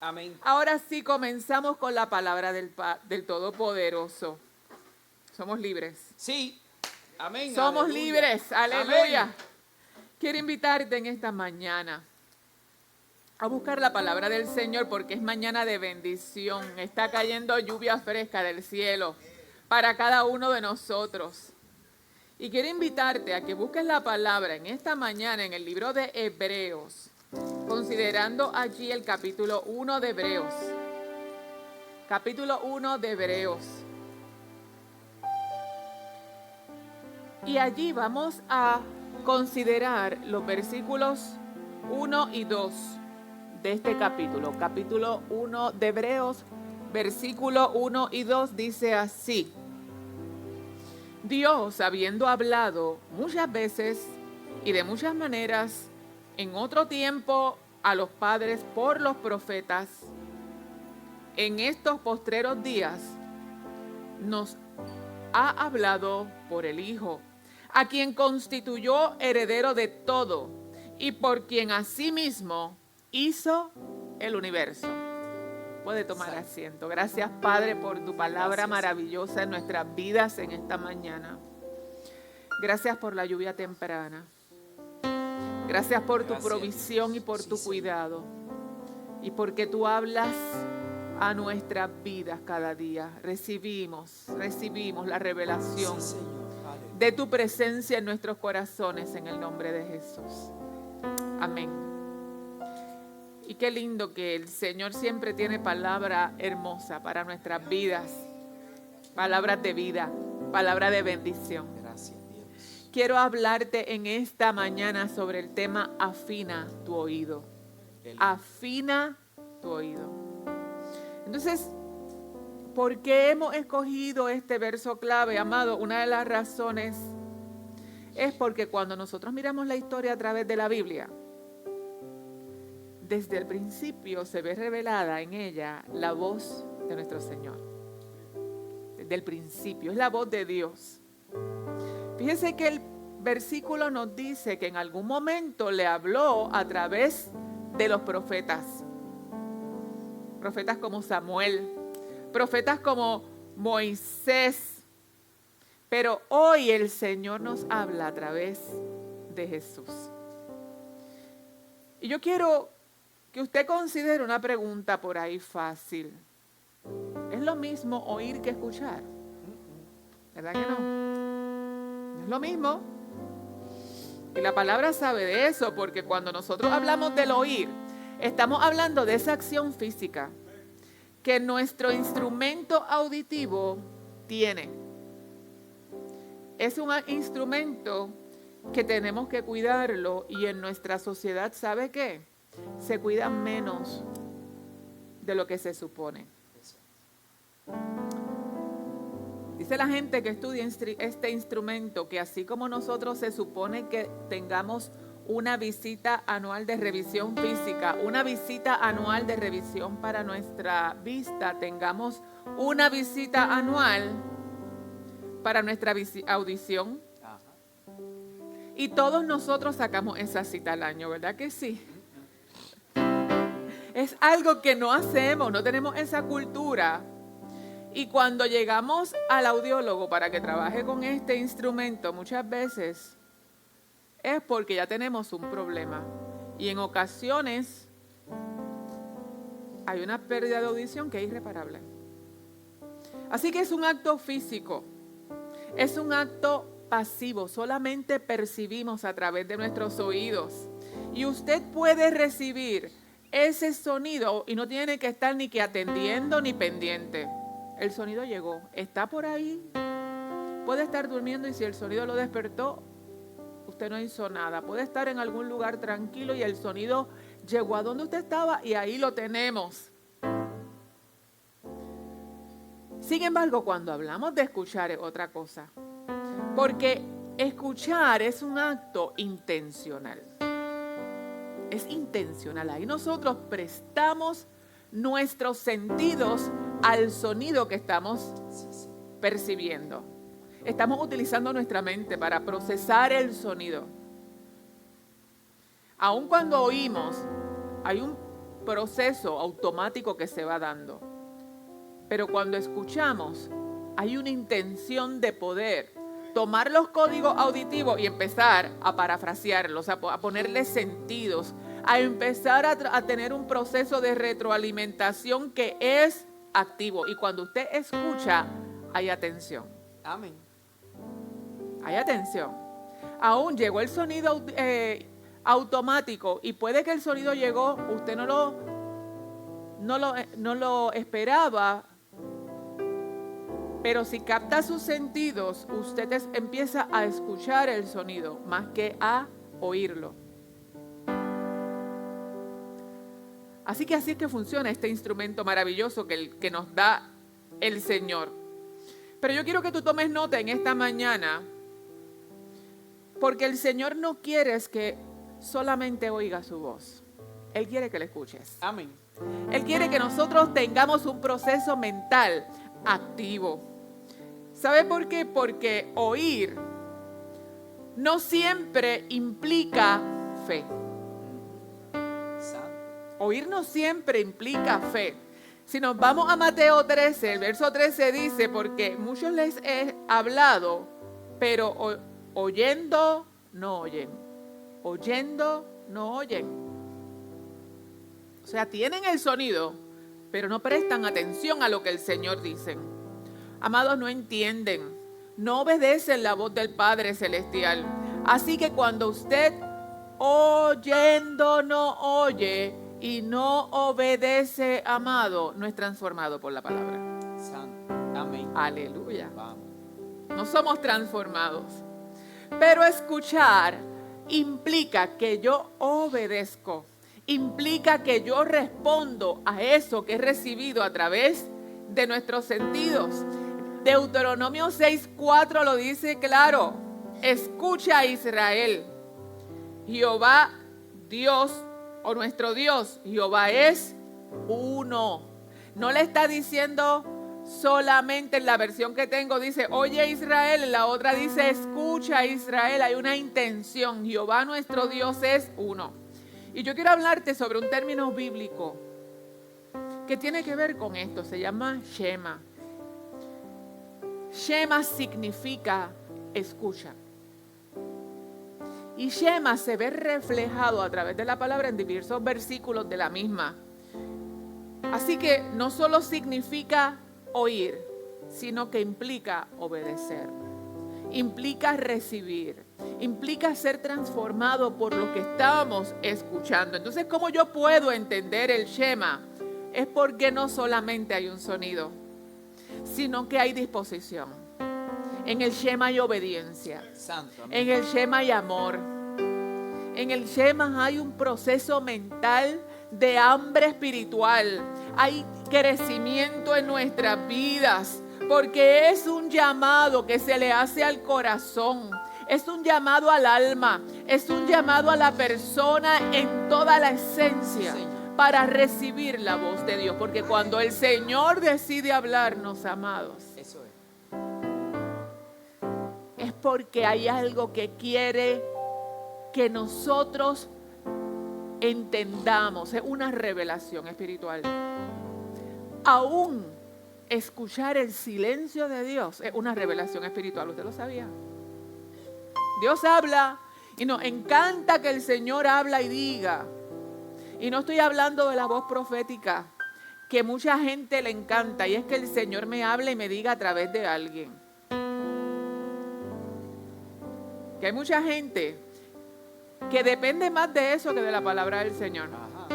Amén. Ahora sí comenzamos con la palabra del Todopoderoso. Somos libres. Sí. Amén. Somos Aleluya. libres. Aleluya. Amén. Quiero invitarte en esta mañana a buscar la palabra del Señor porque es mañana de bendición. Está cayendo lluvia fresca del cielo para cada uno de nosotros. Y quiero invitarte a que busques la palabra en esta mañana en el libro de Hebreos, considerando allí el capítulo 1 de Hebreos. Capítulo 1 de Hebreos. Y allí vamos a considerar los versículos 1 y 2 de este capítulo. Capítulo 1 de Hebreos, versículo 1 y 2 dice así: Dios, habiendo hablado muchas veces y de muchas maneras en otro tiempo a los padres por los profetas, en estos postreros días nos ha hablado por el Hijo, a quien constituyó heredero de todo y por quien asimismo hizo el universo. Puede tomar asiento. Gracias, Padre, por tu palabra maravillosa en nuestras vidas en esta mañana. Gracias por la lluvia temprana. Gracias por tu provisión y por tu cuidado. Y porque tú hablas a nuestras vidas cada día. Recibimos la revelación de tu presencia en nuestros corazones en el nombre de Jesús. Amén. Y qué lindo que el Señor siempre tiene palabra hermosa para nuestras vidas. Palabras de vida, palabra de bendición. Gracias, Dios. Quiero hablarte en esta mañana sobre el tema afina tu oído. Afina tu oído. Entonces, ¿por qué hemos escogido este verso clave, amado? Una de las razones es porque cuando nosotros miramos la historia a través de la Biblia, desde el principio se ve revelada en ella la voz de nuestro Señor. Desde el principio, es la voz de Dios. Fíjense que el versículo nos dice que en algún momento le habló a través de los profetas. Profetas como Samuel, profetas como Moisés. Pero hoy el Señor nos habla a través de Jesús. Y yo quiero que usted considere una pregunta por ahí fácil. ¿Es lo mismo oír que escuchar? ¿Verdad que no? No es lo mismo. Y la palabra sabe de eso, porque cuando nosotros hablamos del oír, estamos hablando de esa acción física que nuestro instrumento auditivo tiene. Es un instrumento que tenemos que cuidarlo y en nuestra sociedad, ¿sabe qué? Se cuida menos de lo que se supone. Dice la gente que estudia este instrumento que así como nosotros se supone que tengamos una visita anual de revisión física, una visita anual de revisión para nuestra vista, tengamos una visita anual para nuestra audición. Y todos nosotros sacamos esa cita al año, ¿verdad que sí? Es algo que no hacemos, no tenemos esa cultura. Y cuando llegamos al audiólogo para que trabaje con este instrumento, muchas veces es porque ya tenemos un problema. Y en ocasiones hay una pérdida de audición que es irreparable. Así que es un acto físico, es un acto pasivo, solamente percibimos a través de nuestros oídos. Y usted puede recibir ese sonido y no tiene que estar ni que atendiendo ni pendiente. El sonido llegó, está por ahí, puede estar durmiendo y si el sonido lo despertó, usted no hizo nada. Puede estar en algún lugar tranquilo y el sonido llegó a donde usted estaba y ahí lo tenemos. Sin embargo, cuando hablamos de escuchar es otra cosa. Porque escuchar es un acto intencional. Es intencional. Ahí nosotros prestamos nuestros sentidos al sonido que estamos percibiendo. Estamos utilizando nuestra mente para procesar el sonido. Aun cuando oímos, hay un proceso automático que se va dando. Pero cuando escuchamos, hay una intención de poder tomar los códigos auditivos y empezar a parafrasearlos, a ponerle sentidos, a empezar a tener un proceso de retroalimentación que es activo. Y cuando usted escucha, hay atención. Amén. Hay atención. Aún llegó el sonido automático y puede que el sonido llegó, usted no lo esperaba, pero si capta sus sentidos, usted empieza a escuchar el sonido más que a oírlo. Así es que funciona este instrumento maravilloso que nos da el Señor. Pero yo quiero que tú tomes nota en esta mañana, porque el Señor no quiere que solamente oiga su voz. Él quiere que le escuches. Amén. Él quiere que nosotros tengamos un proceso mental activo. ¿Sabe por qué? Porque oír no siempre implica fe. Santo. Oír no siempre implica fe. Si nos vamos a Mateo 13, el verso 13 dice, porque muchos les he hablado, pero oyendo no oyen. Oyendo no oyen. O sea, tienen el sonido, pero no prestan atención a lo que el Señor dice. Amados, no entienden, no obedecen la voz del Padre Celestial. Así que cuando usted oyendo no oye y no obedece, amado, no es transformado por la palabra. Santo. Amén. Aleluya. Vamos. No somos transformados. Pero escuchar implica que yo obedezco. Implica que yo respondo a eso que he recibido a través de nuestros sentidos. Deuteronomio 6:4 lo dice claro. Escucha, Israel. Jehová Dios, o nuestro Dios, Jehová es uno. No le está diciendo solamente, en la versión que tengo dice, oye Israel, en la otra dice, escucha Israel. Hay una intención. Jehová nuestro Dios es uno. Y yo quiero hablarte sobre un término bíblico que tiene que ver con esto. Se llama Shema. Shema significa escucha. Y Shema se ve reflejado a través de la palabra en diversos versículos de la misma. Así que no solo significa oír, sino que implica obedecer. Implica recibir. Implica ser transformado por lo que estamos escuchando. Entonces, ¿cómo yo puedo entender el Shema? Es porque no solamente hay un sonido, sino que hay disposición. En el Shema hay obediencia. Santo. Amén. En el Shema hay amor. En el Shema hay un proceso mental de hambre espiritual. Hay crecimiento en nuestras vidas, porque es un llamado que se le hace al corazón. Es un llamado al alma. Es un llamado a la persona en toda la esencia para recibir la voz de Dios. Porque cuando el Señor decide hablarnos, amados, Eso es. es porque hay algo que quiere que nosotros entendamos. Es una revelación espiritual. Aún escuchar el silencio de Dios es una revelación espiritual. ¿Usted lo sabía? Dios habla y nos encanta que el Señor habla y diga. Y no estoy hablando de la voz profética, que mucha gente le encanta, y es que el Señor me hable y me diga a través de alguien. Que hay mucha gente que depende más de eso que de la palabra del Señor. Ajá.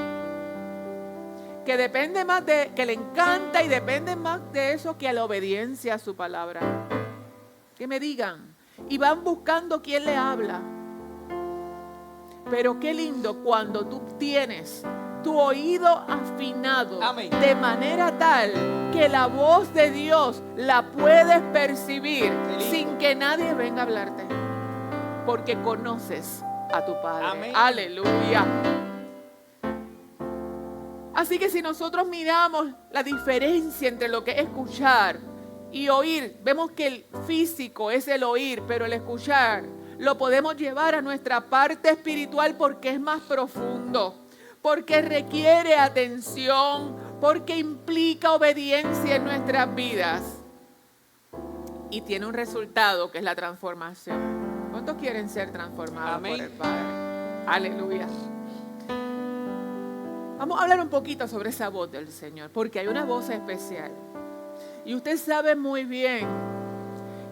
Que depende más que le encanta y depende más de eso que a la obediencia a su palabra. Que me digan. Y van buscando quién le habla. Pero qué lindo cuando tú tienes tu oído afinado. Amén. De manera tal que la voz de Dios la puedes percibir sin que nadie venga a hablarte. Porque conoces a tu Padre. Amén. Aleluya. Así que si nosotros miramos la diferencia entre lo que es escuchar y oír, vemos que el físico es el oír, pero el escuchar lo podemos llevar a nuestra parte espiritual porque es más profundo. porque requiere atención, porque implica obediencia en nuestras vidas y tiene un resultado que es la transformación. ¿Cuántos quieren ser transformados Amén. por el Padre? Aleluya. Vamos a hablar un poquito sobre esa voz del Señor, porque hay una voz especial. Y usted sabe muy bien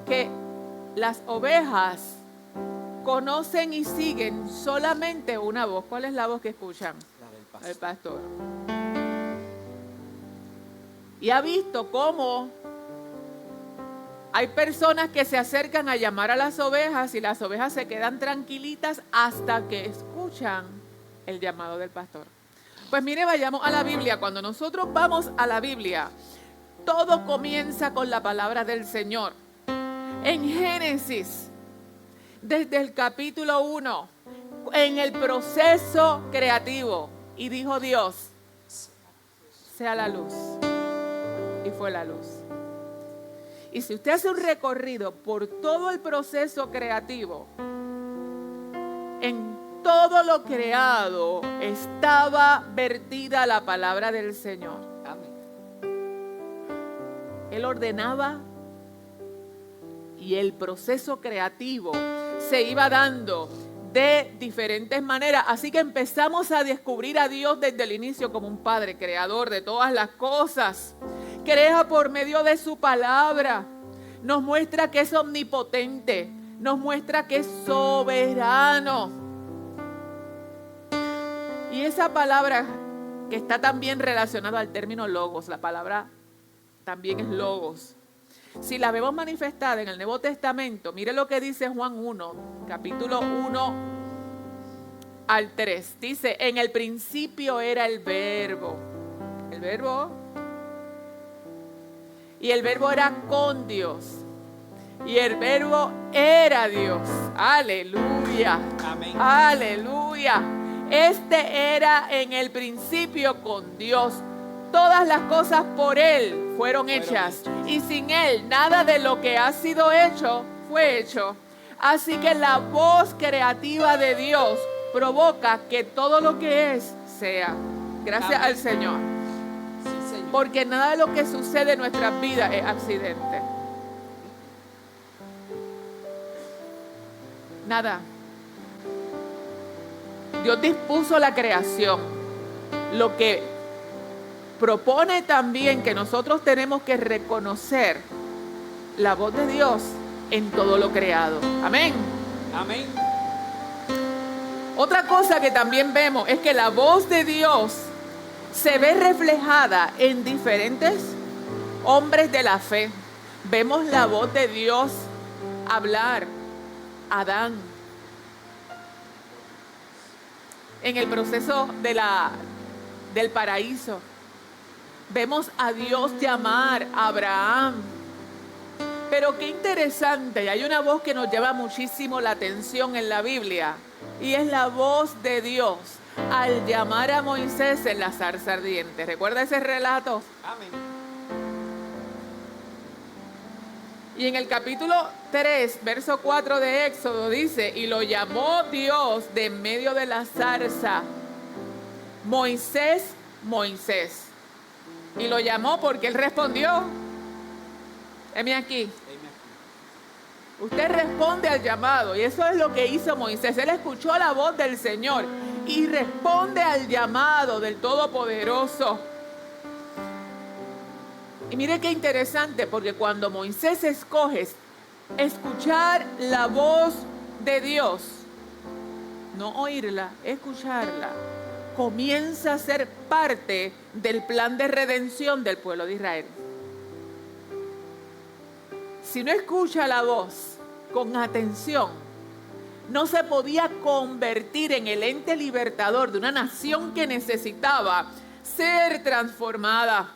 que las ovejas conocen y siguen solamente una voz. ¿Cuál es la voz que escuchan? La del pastor. El pastor. Y ha visto cómo hay personas que se acercan a llamar a las ovejas y las ovejas se quedan tranquilitas hasta que escuchan el llamado del pastor. Pues mire, vayamos a la Biblia. Cuando nosotros vamos a la Biblia, todo comienza con la palabra del Señor. En Génesis, desde el capítulo 1, en el proceso creativo, y dijo Dios, sea la luz. Y fue la luz. Y si usted hace un recorrido por todo el proceso creativo, en todo lo creado estaba vertida la palabra del Señor. Amén. Él ordenaba y el proceso creativo se iba dando de diferentes maneras. Así que empezamos a descubrir a Dios desde el inicio como un Padre creador de todas las cosas. Crea por medio de su palabra. Nos muestra que es omnipotente. Nos muestra que es soberano. Y esa palabra que está también relacionada al término logos, la palabra también es logos. Si la vemos manifestada en el Nuevo Testamento, mire lo que dice Juan 1, capítulo 1 al 3. Dice, en el principio era el verbo. El verbo. Y el verbo era con Dios. Y el verbo era Dios. Aleluya. Amén. Aleluya. Este era en el principio con Dios. Todas las cosas por Él fueron hechas. Y sin Él, nada de lo que ha sido hecho fue hecho. Así que la voz creativa de Dios provoca que todo lo que es sea. Gracias Amén. al Señor. Sí, Señor. Porque nada de lo que sucede en nuestras vidas es accidente. Nada. Dios dispuso la creación. Lo que propone también que nosotros tenemos que reconocer la voz de Dios en todo lo creado. Amén. Amén. Otra cosa que también vemos es que la voz de Dios se ve reflejada en diferentes hombres de la fe. Vemos la voz de Dios hablar a Adán en el proceso del paraíso. Vemos a Dios llamar a Abraham. Pero qué interesante, y hay una voz que nos llama muchísimo la atención en la Biblia, y es la voz de Dios al llamar a Moisés en la zarza ardiente. ¿Recuerda ese relato? Amén. Y en el capítulo 3, verso 4 de Éxodo dice, y lo llamó Dios de en medio de la zarza, Moisés, Moisés. Y lo llamó porque él respondió, heme aquí. Usted responde al llamado, y eso es lo que hizo Moisés. Él escuchó la voz del Señor y responde al llamado del Todopoderoso. Y mire qué interesante, porque cuando Moisés escoge escuchar la voz de Dios, no oírla, escucharla, comienza a ser parte del plan de redención del pueblo de Israel. Si no escucha la voz con atención, no se podía convertir en el ente libertador de una nación que necesitaba ser transformada.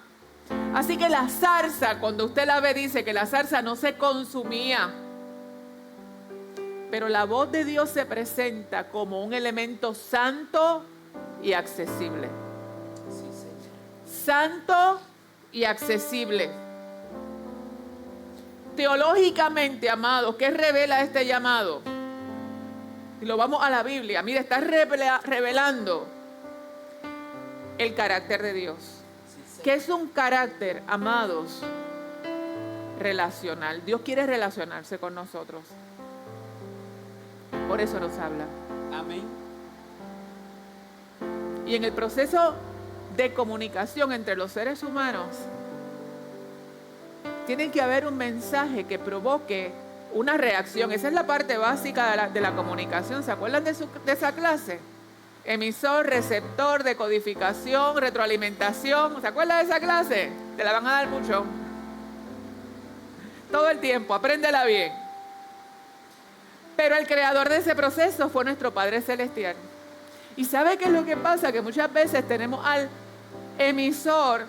Así que la zarza, cuando usted la ve, dice que la zarza no se consumía. Pero la voz de Dios se presenta como un elemento santo y accesible. Sí, Señor. Santo y accesible. Teológicamente, amados, ¿qué revela este llamado? Y lo vamos a la Biblia. Mira, está revelando el carácter de Dios. Sí, Señor. ¿Qué es un carácter, amados? Relacional. Dios quiere relacionarse con nosotros. Por eso nos habla. Amén. Y en el proceso de comunicación entre los seres humanos, tiene que haber un mensaje que provoque una reacción. Esa es la parte básica de la comunicación. ¿Se acuerdan de esa clase? Emisor, receptor, decodificación, retroalimentación. ¿Se acuerdan de esa clase? Te la van a dar mucho. Todo el tiempo, apréndela bien. Pero el creador de ese proceso fue nuestro Padre Celestial. ¿Y sabe qué es lo que pasa? Que muchas veces tenemos al emisor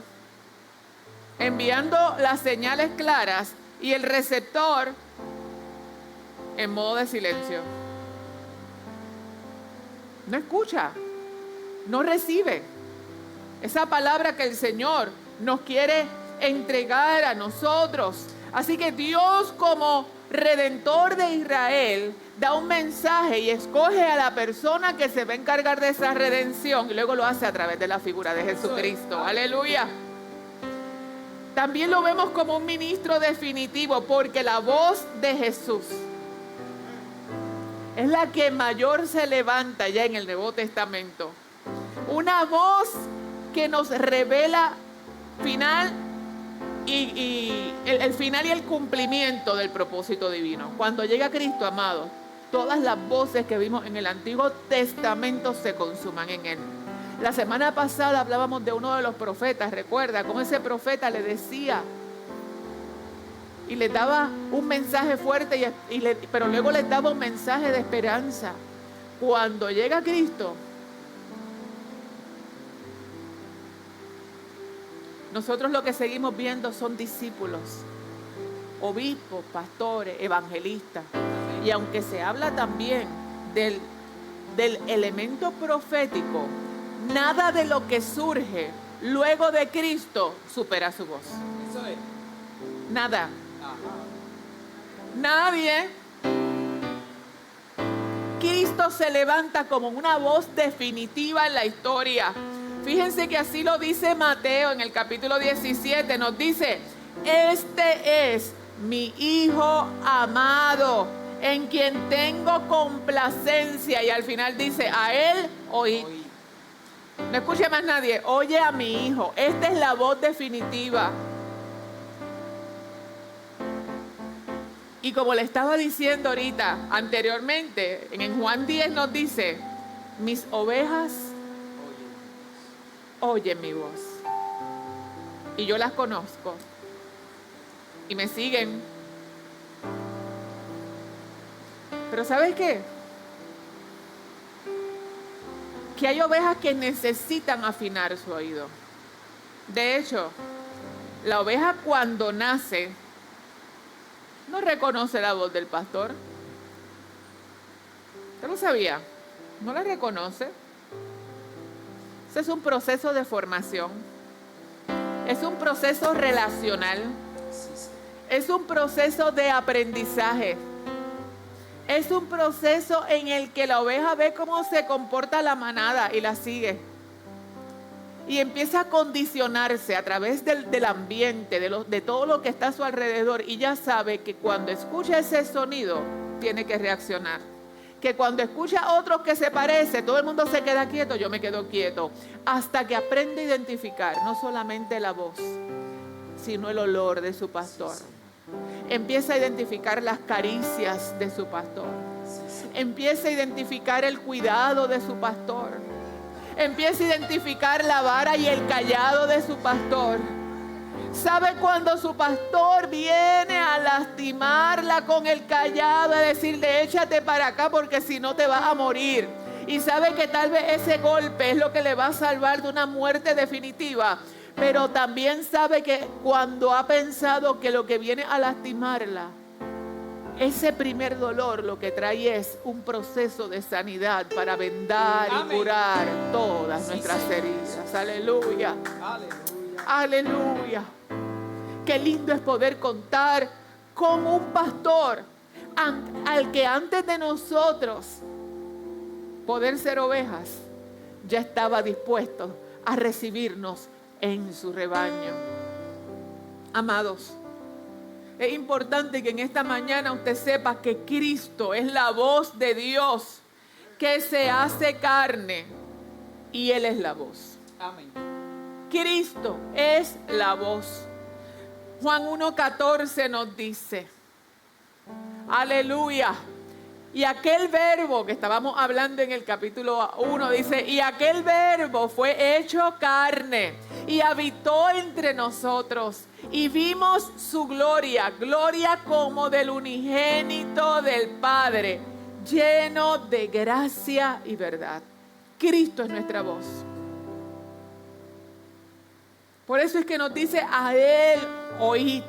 enviando las señales claras y el receptor en modo de silencio. No escucha, no recibe esa palabra que el Señor nos quiere entregar a nosotros. Así que Dios, como Redentor de Israel, da un mensaje y escoge a la persona que se va a encargar de esa redención, y luego lo hace a través de la figura de Jesucristo. Aleluya. También lo vemos como un ministro definitivo, porque la voz de Jesús es la que mayor se levanta ya en el Nuevo Testamento. Una voz que nos revela el final y el cumplimiento del propósito divino. Cuando llega Cristo, amados, todas las voces que vimos en el Antiguo Testamento se consuman en Él. La semana pasada hablábamos de uno de los profetas, recuerda cómo ese profeta le decía y le daba un mensaje fuerte, pero luego le daba un mensaje de esperanza. Cuando llega Cristo, nosotros lo que seguimos viendo son discípulos, obispos, pastores, evangelistas. Y aunque se habla también del elemento profético, nada de lo que surge luego de Cristo supera su voz. Eso es. Nada. Ajá. Nadie. Cristo se levanta como una voz definitiva en la historia. Fíjense que así lo dice Mateo en el capítulo 17. Nos dice: este es mi Hijo amado, en quien tengo complacencia. Y al final dice: a Él oí. No escuche más nadie. Oye a mi Hijo. Esta es la voz definitiva. Y como le estaba diciendo ahorita, anteriormente, en Juan 10 nos dice: mis ovejas oyen mi voz. Y yo las conozco. Y me siguen. Pero ¿sabes qué? Que hay ovejas que necesitan afinar su oído. De hecho, la oveja cuando nace no reconoce la voz del pastor. ¿Usted lo sabía? No la reconoce. Ese es un proceso de formación. Es un proceso relacional. Es un proceso de aprendizaje. Es un proceso en el que la oveja ve cómo se comporta la manada y la sigue. Y empieza a condicionarse a través del ambiente, de todo lo que está a su alrededor. Y ya sabe que cuando escucha ese sonido, tiene que reaccionar. Que cuando escucha a otros que se parece, todo el mundo se queda quieto, yo me quedo quieto. Hasta que aprende a identificar no solamente la voz, sino el olor de su pastor. Empieza a identificar las caricias de su pastor. Empieza a identificar el cuidado de su pastor. Empieza a identificar la vara y el cayado de su pastor. ¿Sabe cuando su pastor viene a lastimarla con el cayado, a decirle: échate para acá porque si no te vas a morir? Y sabe que tal vez ese golpe es lo que le va a salvar de una muerte definitiva. Pero también sabe que cuando ha pensado que lo que viene a lastimarla, ese primer dolor lo que trae es un proceso de sanidad para vendar y curar todas nuestras heridas. Aleluya. Aleluya. Aleluya. Qué lindo es poder contar con un pastor al que antes de nosotros poder ser ovejas, ya estaba dispuesto a recibirnos en su rebaño. Amados, es importante que en esta mañana usted sepa que Cristo es la voz de Dios que se hace carne y Él es la voz. Amén. Cristo es la voz. Juan 1:14 nos dice, aleluya. Y aquel verbo que estábamos hablando en el capítulo 1 dice, y aquel verbo fue hecho carne y habitó entre nosotros y vimos su gloria, gloria como del unigénito del Padre, lleno de gracia y verdad. Cristo es nuestra voz. Por eso es que nos dice, a Él oíd.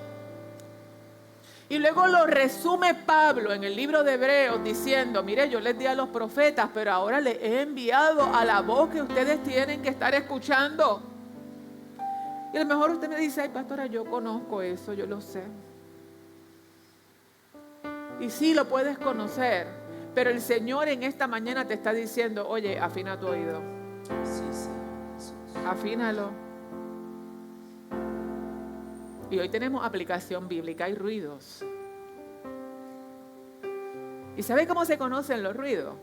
Y luego lo resume Pablo en el libro de Hebreos diciendo, mire, yo les di a los profetas, pero ahora les he enviado a la voz que ustedes tienen que estar escuchando. Y a lo mejor usted me dice, ay pastora, yo conozco eso, yo lo sé. Y sí, lo puedes conocer, pero el Señor en esta mañana te está diciendo, oye, afina tu oído. Sí, Señor. Afínalo. Y hoy tenemos aplicación bíblica, hay ruidos. ¿Y sabe cómo se conocen los ruidos?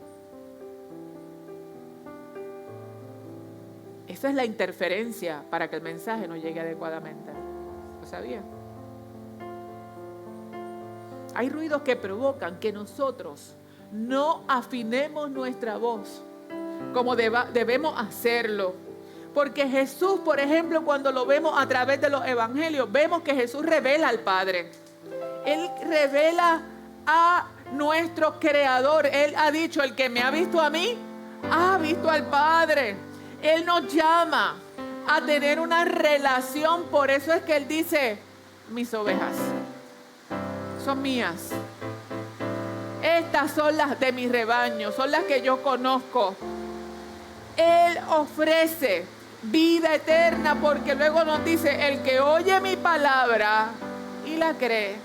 Esa es la interferencia para que el mensaje no llegue adecuadamente. ¿Lo sabía? Hay ruidos que provocan que nosotros no afinemos nuestra voz como debemos hacerlo. Porque Jesús, por ejemplo, cuando lo vemos a través de los evangelios, vemos que Jesús revela al Padre. Él revela a nuestro Creador. Él ha dicho, el que me ha visto a mí, ha visto al Padre. Él nos llama a tener una relación. Por eso es que Él dice, mis ovejas son mías. Estas son las de mi rebaño, son las que yo conozco. Él ofrece vida eterna, porque luego nos dice, el que oye mi palabra y la cree,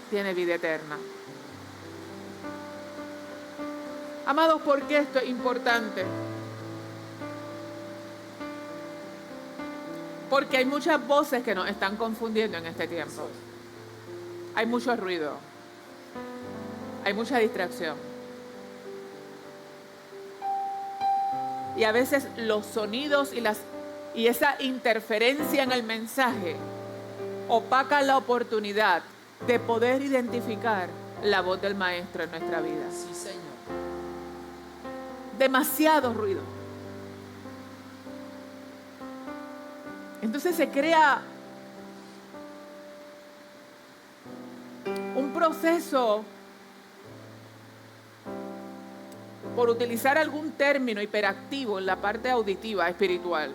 tiene vida eterna. Amados, ¿por qué esto es importante? Porque hay muchas voces que nos están confundiendo en este tiempo. Hay mucho ruido. Hay mucha distracción. Y a veces los sonidos y esa interferencia en el mensaje opacan la oportunidad de poder identificar la voz del Maestro en nuestra vida. Sí, Señor. Demasiado ruido. Entonces se crea un proceso, por utilizar algún término hiperactivo en la parte auditiva espiritual.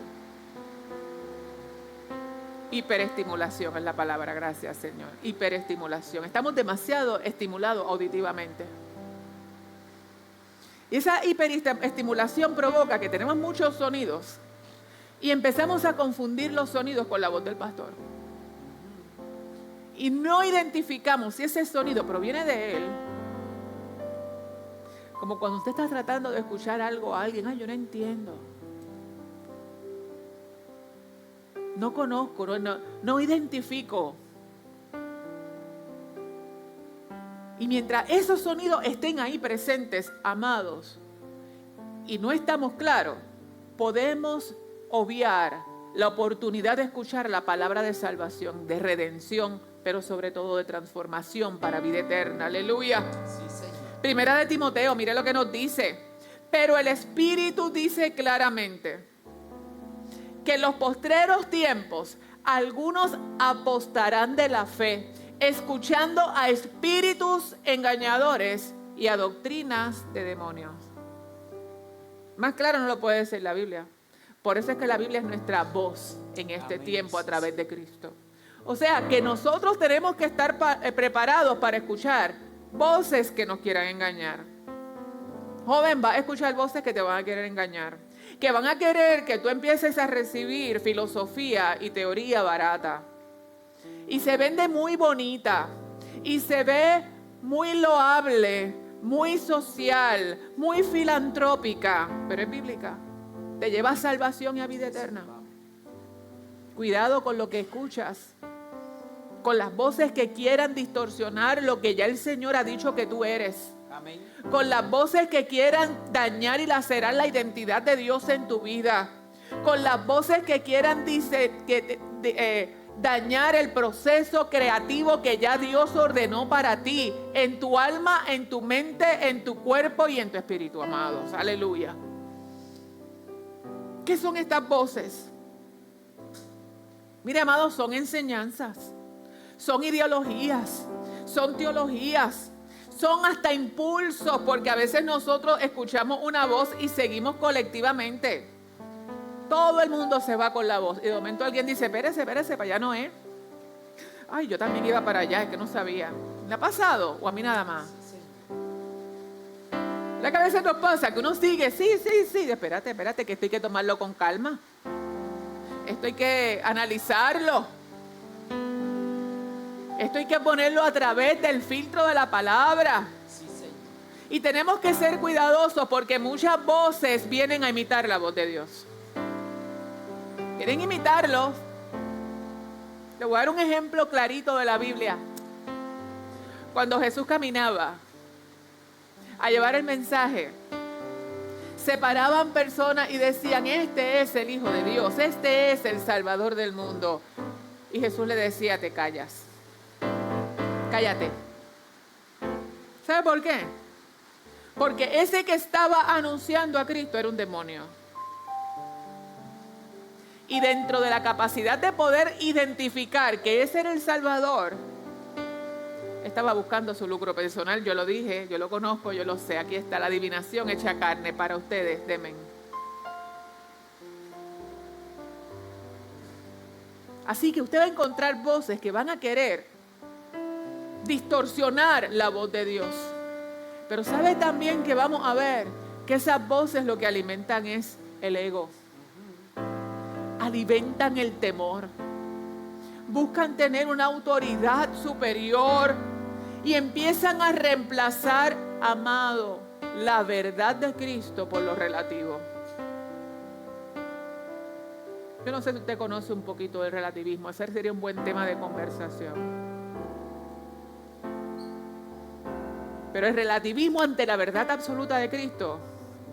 Hiperestimulación es la palabra, gracias Señor. Hiperestimulación. Estamos demasiado estimulados auditivamente. Y esa hiperestimulación provoca que tenemos muchos sonidos y empezamos a confundir los sonidos con la voz del pastor. Y no identificamos si ese sonido proviene de él. Como cuando usted está tratando de escuchar algo a alguien, ay, yo no entiendo. No conozco, no identifico. Y mientras esos sonidos estén ahí presentes, amados, y no estamos claros, podemos obviar la oportunidad de escuchar la palabra de salvación, de redención, pero sobre todo de transformación para vida eterna. Aleluya. Sí, Señor. Primera de Timoteo, mire lo que nos dice. Pero el Espíritu dice claramente que en los postreros tiempos algunos apostarán de la fe, escuchando a espíritus engañadores y a doctrinas de demonios. Más claro no lo puede decir la Biblia. Por eso es que la Biblia es nuestra voz en este tiempo a través de Cristo. O sea, que nosotros tenemos que estar preparados para escuchar voces que nos quieran engañar. Joven, va a escuchar voces que te van a querer engañar, que van a querer que tú empieces a recibir filosofía y teoría barata. Y se vende muy bonita, y se ve muy loable, muy social, muy filantrópica, pero es bíblica. Te lleva a salvación y a vida eterna. Cuidado con lo que escuchas, con las voces que quieran distorsionar lo que ya el Señor ha dicho que tú eres. Amén. Con las voces que quieran dañar y lacerar la identidad de Dios en tu vida. Con las voces que quieran dañar el proceso creativo que ya Dios ordenó para ti, en tu alma, en tu mente, en tu cuerpo y en tu espíritu, amados. Aleluya. ¿Qué son estas voces? Mire, amados, son enseñanzas, son ideologías, son teologías, son hasta impulsos, porque a veces nosotros escuchamos una voz y seguimos colectivamente. Todo el mundo se va con la voz y de momento alguien dice, espérese, para allá no es. Ay, yo también iba para allá, es que no sabía. ¿Le ha pasado o a mí nada más? La que a veces nos pasa que uno sigue, sí, espérate, que esto hay que tomarlo con calma. Esto hay que analizarlo. Esto hay que ponerlo a través del filtro de la palabra. Sí, Señor. Y tenemos que ser cuidadosos porque muchas voces vienen a imitar la voz de Dios. Quieren imitarlo. Le voy a dar un ejemplo clarito de la Biblia. Cuando Jesús caminaba a llevar el mensaje, se paraban personas y decían, este es el Hijo de Dios, este es el Salvador del mundo. Y Jesús le decía, te callas. Cállate. ¿Sabe por qué? Porque ese que estaba anunciando a Cristo era un demonio. Y dentro de la capacidad de poder identificar que ese era el Salvador, estaba buscando su lucro personal. Yo lo dije, yo lo conozco, yo lo sé. Aquí está la adivinación hecha carne para ustedes. Demen. Así que usted va a encontrar voces que van a querer distorsionar la voz de Dios. Pero sabe también que vamos a ver que esas voces lo que alimentan es el ego. Alimentan el temor. Buscan tener una autoridad superior y empiezan a reemplazar, amado, la verdad de Cristo por lo relativo. Yo no sé si usted conoce un poquito del relativismo. Ese sería un buen tema de conversación. Pero el relativismo ante la verdad absoluta de Cristo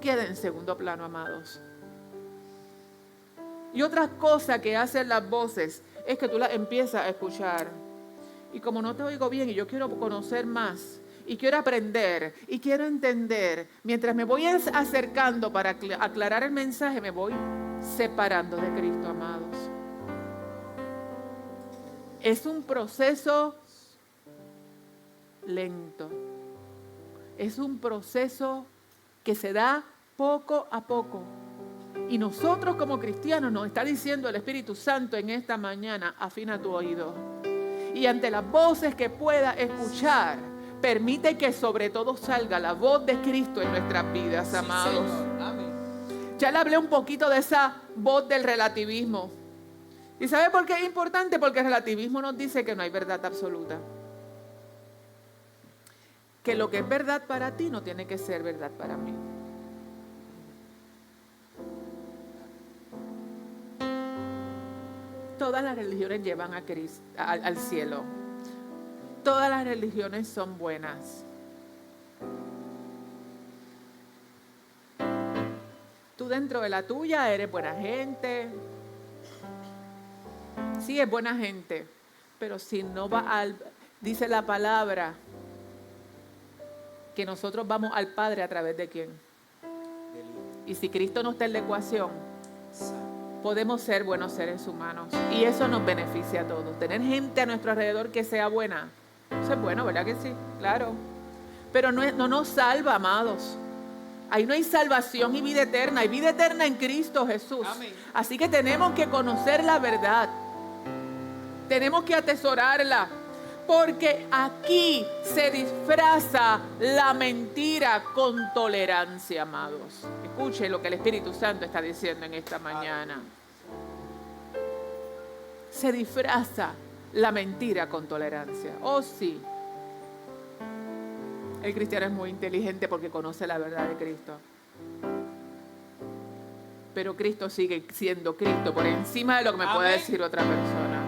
queda en segundo plano, amados. Y otra cosa que hacen las voces es que tú las empiezas a escuchar. Y como no te oigo bien y yo quiero conocer más, y quiero aprender, y quiero entender, mientras me voy acercando para aclarar el mensaje, me voy separando de Cristo, amados. Es un proceso lento. Es un proceso que se da poco a poco. Y nosotros como cristianos nos está diciendo el Espíritu Santo en esta mañana, afina tu oído. Y ante las voces que pueda escuchar, permite que sobre todo salga la voz de Cristo en nuestras vidas, amados. Sí, Señor. Amén. Ya le hablé un poquito de esa voz del relativismo. ¿Y sabe por qué es importante? Porque el relativismo nos dice que no hay verdad absoluta. Que lo que es verdad para ti no tiene que ser verdad para mí. Todas las religiones llevan a Cristo, al cielo. Todas las religiones son buenas. Tú dentro de la tuya eres buena gente. Sí, es buena gente. Pero si no va dice la palabra que nosotros vamos al Padre a través de ¿quién? Y si Cristo no está en la ecuación, podemos ser buenos seres humanos. Y eso nos beneficia a todos. Tener gente a nuestro alrededor que sea buena. Eso es bueno, ¿verdad que sí? Claro. Pero no nos salva, amados. Ahí no hay salvación y vida eterna. Hay vida eterna en Cristo Jesús. Amén. Así que tenemos que conocer la verdad. Tenemos que atesorarla. Porque aquí se disfraza la mentira con tolerancia, amados. Escuche lo que el Espíritu Santo está diciendo en esta mañana. Se disfraza la mentira con tolerancia. Oh, sí. El cristiano es muy inteligente porque conoce la verdad de Cristo. pero Cristo sigue siendo Cristo por encima de lo que me pueda decir otra persona.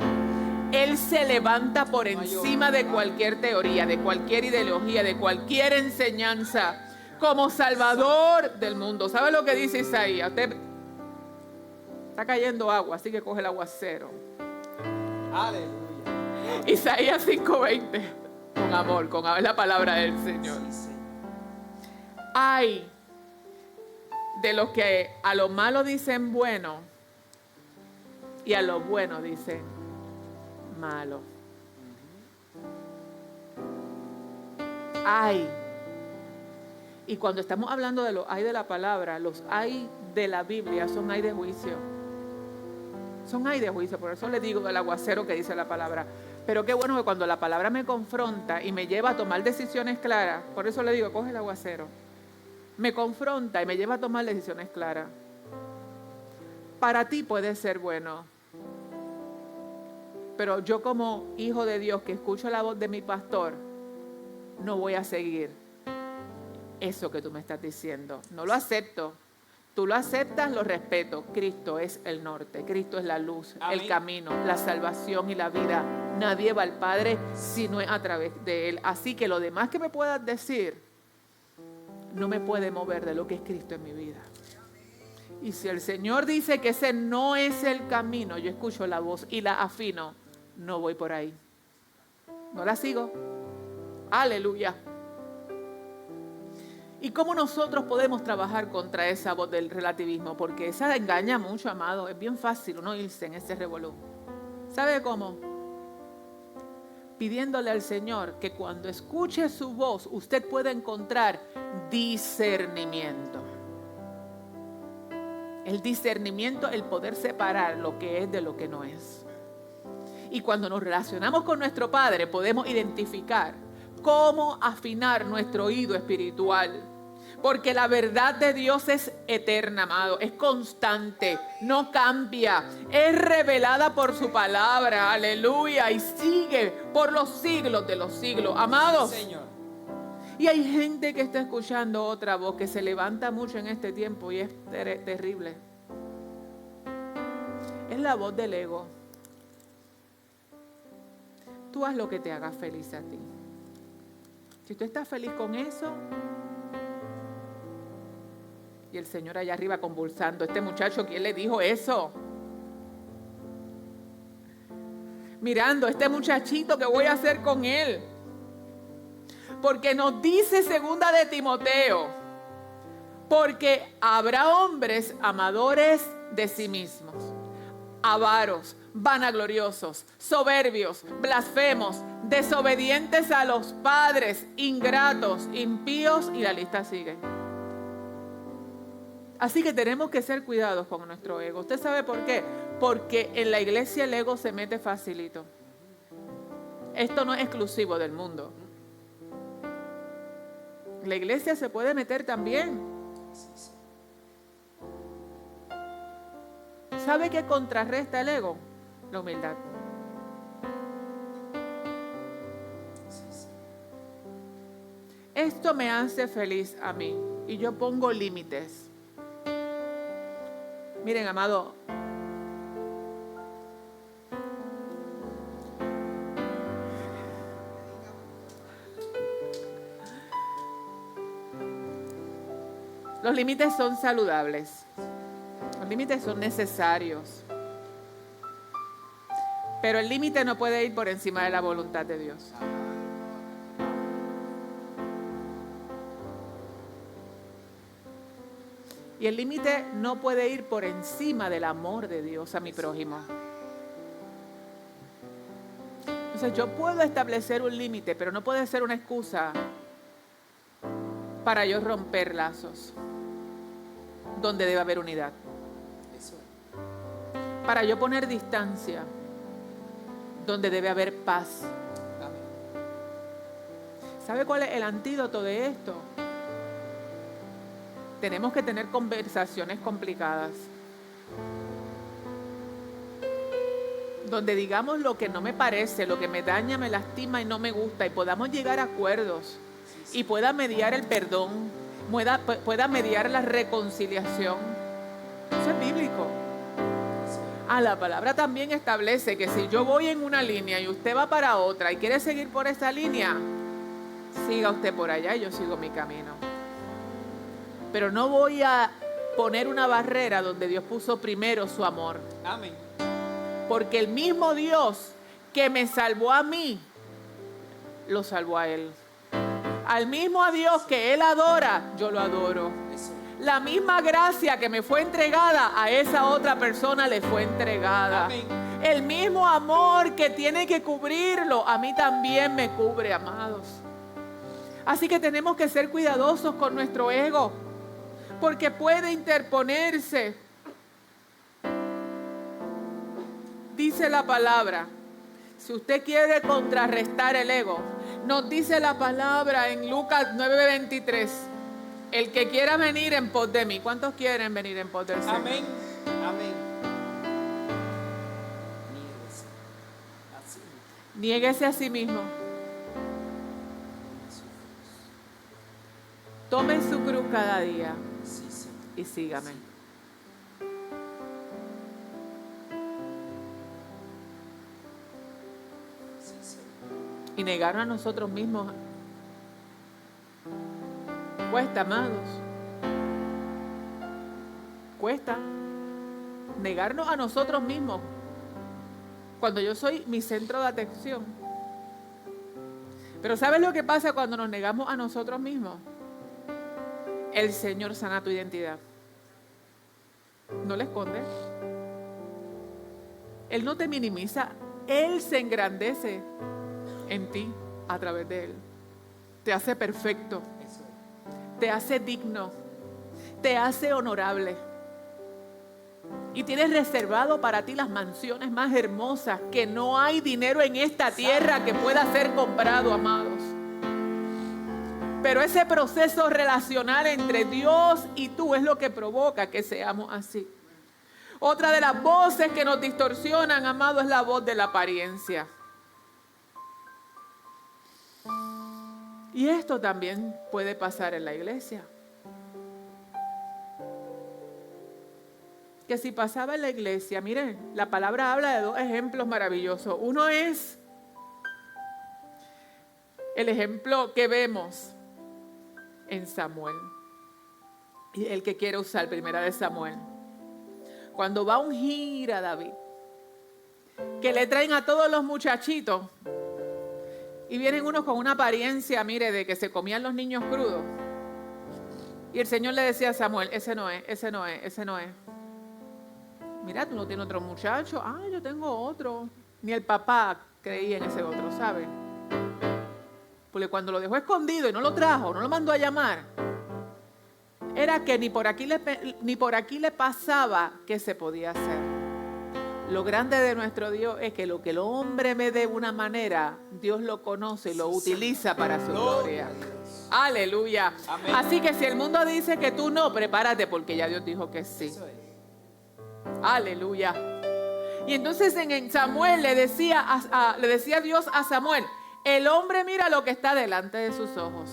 Él se levanta por encima de cualquier teoría, de cualquier ideología, de cualquier enseñanza, como Salvador del mundo. ¿Sabe lo que dice Isaías? Usted está cayendo agua, así que coge el aguacero. Aleluya. Isaías 5:20, con amor, con la palabra del Señor. Ay de los que a lo malo dicen bueno y a lo bueno dicen malo. Ay. Y cuando estamos hablando de los ay de la palabra, los ay de la Biblia son ay de juicio. Son ay de juicio, por eso le digo del aguacero que dice la palabra. Pero qué bueno que cuando la palabra me confronta y me lleva a tomar decisiones claras, por eso le digo, coge el aguacero. Me confronta y me lleva a tomar decisiones claras. Para ti puede ser bueno, pero yo como hijo de Dios que escucho la voz de mi pastor, no voy a seguir eso que tú me estás diciendo. No lo acepto. Tú lo aceptas, lo respeto. Cristo es el norte, Cristo es la luz, amén, el camino, la salvación y la vida. Nadie va al Padre si no es a través de Él. Así que lo demás que me puedas decir no me puede mover de lo que es Cristo en mi vida. Y si el Señor dice que ese no es el camino, yo escucho la voz y la afino, no voy por ahí. No la sigo. Aleluya. ¿Y cómo nosotros podemos trabajar contra esa voz del relativismo? Porque esa engaña mucho, amado. Es bien fácil uno irse en ese revolú. ¿Sabe cómo? Pidiéndole al Señor que cuando escuche su voz, usted pueda encontrar discernimiento. El discernimiento, el poder separar lo que es de lo que no es. Y cuando nos relacionamos con nuestro Padre, podemos identificar cómo afinar nuestro oído espiritual. Porque la verdad de Dios es eterna, amado, es constante, no cambia, es revelada por su palabra, aleluya, y sigue por los siglos de los siglos, amados. Sí, Señor. Y hay gente que está escuchando otra voz que se levanta mucho en este tiempo y es terrible. Es la voz del ego. Tú haz lo que te haga feliz a ti. Si tú estás feliz con eso, y el Señor allá arriba convulsando, este muchacho, ¿quién le dijo eso? Mirando, este muchachito, ¿qué voy a hacer con él? Porque nos dice segunda de Timoteo, porque habrá hombres amadores de sí mismos, avaros, vanagloriosos, soberbios, blasfemos, desobedientes a los padres, ingratos, impíos, y la lista sigue. Así que tenemos que ser cuidados con nuestro ego. ¿Usted sabe por qué? Porque en la iglesia el ego se mete facilito. Esto no es exclusivo del mundo. La iglesia se puede meter también. ¿Sabe qué contrarresta el ego? La humildad. Esto me hace feliz a mí y yo pongo límites. Miren, amado, los límites son saludables, los límites son necesarios, pero el límite no puede ir por encima de la voluntad de Dios. Y el límite no puede ir por encima del amor de Dios a mi prójimo. Entonces yo puedo establecer un límite, pero no puede ser una excusa para yo romper lazos donde debe haber unidad. Para yo poner distancia donde debe haber paz. ¿Sabe cuál es el antídoto de esto? Tenemos que tener conversaciones complicadas, donde digamos lo que no me parece, lo que me daña, me lastima y no me gusta, y podamos llegar a acuerdos y pueda mediar el perdón, pueda mediar la reconciliación. Eso es La palabra también establece que si yo voy en una línea y usted va para otra y quiere seguir por esa línea, siga usted por allá y yo sigo mi camino. Pero no voy a poner una barrera donde Dios puso primero su amor. Amén. Porque el mismo Dios que me salvó a mí, lo salvó a Él. Al mismo Dios que Él adora, yo lo adoro. Eso. La misma gracia que me fue entregada a esa otra persona le fue entregada. Amén. El mismo amor que tiene que cubrirlo, a mí también me cubre, amados. Así que tenemos que ser cuidadosos con nuestro ego, porque puede interponerse. Dice la palabra, si usted quiere contrarrestar el ego, nos dice la palabra en Lucas 9:23, el que quiera venir en pos de mí. ¿Cuántos quieren venir en pos del Señor? Amén. Amén. Niéguese. Así. Niéguese a sí mismo. Tome su cruz cada día Sí, Señor. y sígame. Sí, Señor. Y negarnos a nosotros mismos cuesta, amados. Cuesta negarnos a nosotros mismos cuando yo soy mi centro de atención. Pero ¿sabes lo que pasa cuando nos negamos a nosotros mismos? El Señor sana tu identidad. No le esconde. Él no te minimiza. Él se engrandece en ti a través de Él. Te hace perfecto. Eso es. Te hace digno. Te hace honorable. Y tienes reservado para ti las mansiones más hermosas, que no hay dinero en esta tierra que pueda ser comprado, amados. Pero ese proceso relacional entre Dios y tú es lo que provoca que seamos así. Otra de las voces que nos distorsionan, amado, es la voz de la apariencia. Y esto también puede pasar en la iglesia. Que si pasaba en la iglesia, miren, la palabra habla de dos ejemplos maravillosos. Uno es el ejemplo que vemos en Samuel, y el que quiere usar primera de Samuel, cuando va a ungir a David, que le traen a todos los muchachitos y vienen unos con una apariencia, mire, de que se comían los niños crudos, y el Señor le decía a Samuel, ese no es, ese no es, ese no es. Mira, tú no tienes otro muchacho. Yo tengo otro. Ni el papá creía en ese otro, ¿sabe? Porque cuando lo dejó escondido y no lo trajo, no lo mandó a llamar, era que ni por aquí le pasaba que se podía hacer. Lo grande de nuestro Dios es que lo que el hombre ve de una manera, Dios lo conoce y lo utiliza para su gloria. Aleluya. Amén. Así que si el mundo dice que tú no, prepárate porque ya Dios dijo que sí. Eso es. Aleluya. Y entonces en Samuel le decía Dios a Samuel, el hombre mira lo que está delante de sus ojos,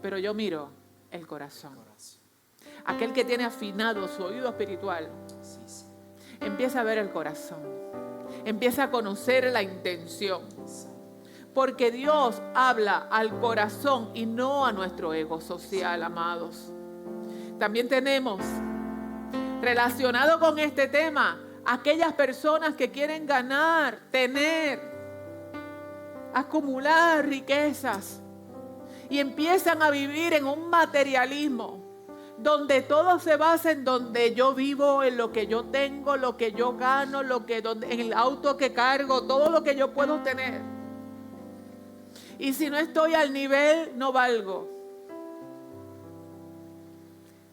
pero yo miro el corazón. Aquel que tiene afinado su oído espiritual, Sí, sí. empieza a ver el corazón, empieza a conocer la intención, porque Dios habla al corazón y no a nuestro ego social, amados. También tenemos relacionado con este tema aquellas personas que quieren ganar, tener, acumular riquezas y empiezan a vivir en un materialismo donde todo se basa en donde yo vivo, en lo que yo tengo, lo que yo gano, en el auto que cargo, todo lo que yo puedo tener. Y si no estoy al nivel, no valgo.